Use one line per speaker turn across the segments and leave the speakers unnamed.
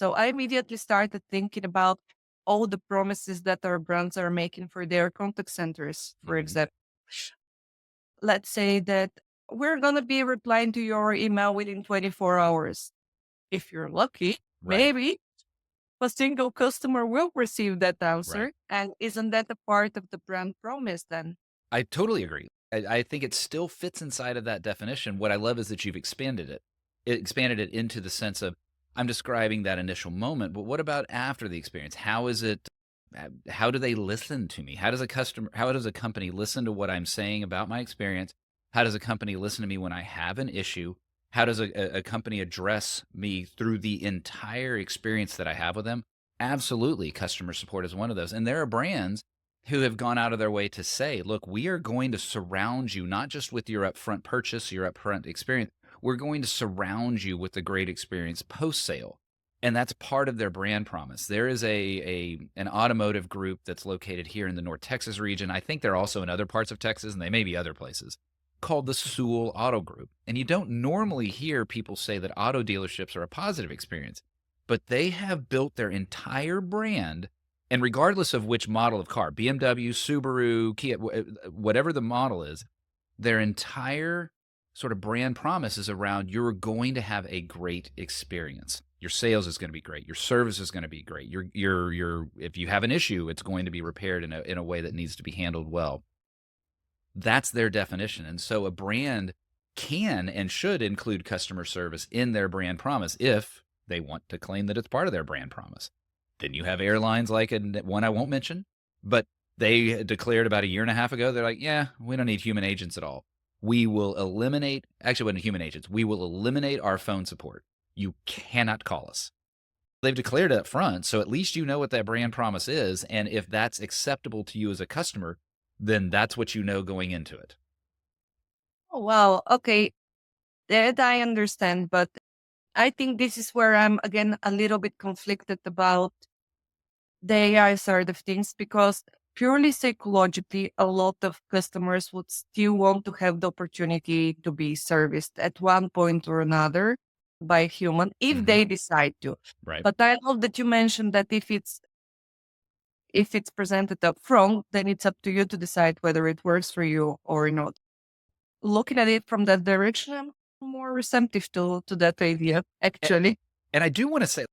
So I immediately started thinking about all the promises that our brands are making for their contact centers. For
Hmm.
example, let's say that we're going to be replying to your email within 24 hours. If you're lucky,
Right.
maybe a single customer will receive that
Right.
answer. And isn't that a part of the brand promise then?
I totally agree. I think it still fits inside of that definition. What I love is that you've expanded it. It expanded it into the sense of I'm describing that initial moment, but what about after the experience? How is it? How do they listen to me? How does a company listen to what I'm saying about my experience? How does a company listen to me when I have an issue? How does a company address me through the entire experience that I have with them? Absolutely, customer support is one of those. And there are brands who have gone out of their way to say, look, we are going to surround you not just with your upfront purchase, your upfront experience. We're going to surround you with the great experience post sale. And that's part of their brand promise. There is an automotive group that's located here in the North Texas region. I think they're also in other parts of Texas, and they may be other places, called the Sewell Auto Group. And you don't normally hear people say that auto dealerships are a positive experience, but they have built their entire brand, and regardless of which model of car, BMW, Subaru, Kia, whatever the model is, their entire sort of brand promise is around you're going to have a great experience. Your sales is going to be great. Your service is going to be great. If you have an issue, it's going to be repaired in a way that needs to be handled well. That's their definition. And so a brand can and should include customer service in their brand promise if they want to claim that it's part of their brand promise. Then you have airlines like one I won't mention, but they declared about a year and a half ago, they're like, yeah, we don't need human agents at all. We will eliminate, actually, wasn't human agents. We will eliminate our phone support. You cannot call us. They've declared it up front, so at least you know what that brand promise is. And if that's acceptable to you as a customer, then that's what you know going into it.
Oh, wow. Okay. That I understand. But I think this is where I'm, again, a little bit conflicted about the AI side of things because purely psychologically, a lot of customers would still want to have the opportunity to be serviced at one point or another by a human if
Hmm.
they decide to.
Right.
But I love that you mentioned that if it's presented up front, then it's up to you to decide whether it works for you or not. Looking at it from that direction, I'm more receptive to that idea,
A-
actually.
And I do want to say,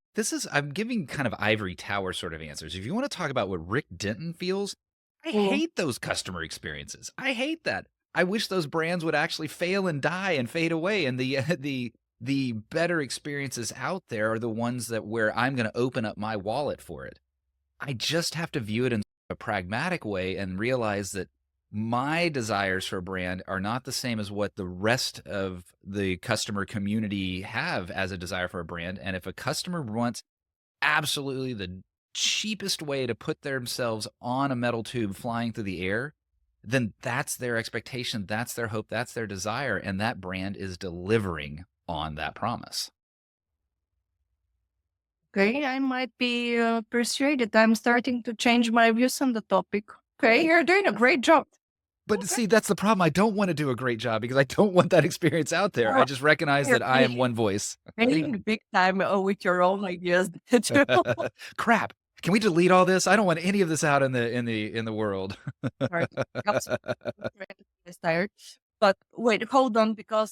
I'm giving kind of ivory tower sort of answers. If you want to talk about what Rick Denton feels, I
Mm.
hate those customer experiences. I hate that. I wish those brands would actually fail and die and fade away. And the better experiences out there are the ones that where I'm going to open up my wallet for it. I just have to view it in a pragmatic way and realize that my desires for a brand are not the same as what the rest of the customer community have as a desire for a brand. And if a customer wants absolutely the cheapest way to put themselves on a metal tube flying through the air, then that's their expectation, that's their hope, that's their desire, and that brand is delivering on that promise.
Okay, I might be persuaded. I'm starting to change my views on the topic. Okay, you're doing a great job.
But
Okay,
see, that's the problem. I don't want to do a great job because I don't want that experience out there. I
well,
just recognize
you're
that I am one voice.
playing big time with your own ideas.
Crap. Can we delete all this? I don't want any of this out in the world.
Sorry, I'm tired. But wait, hold on, because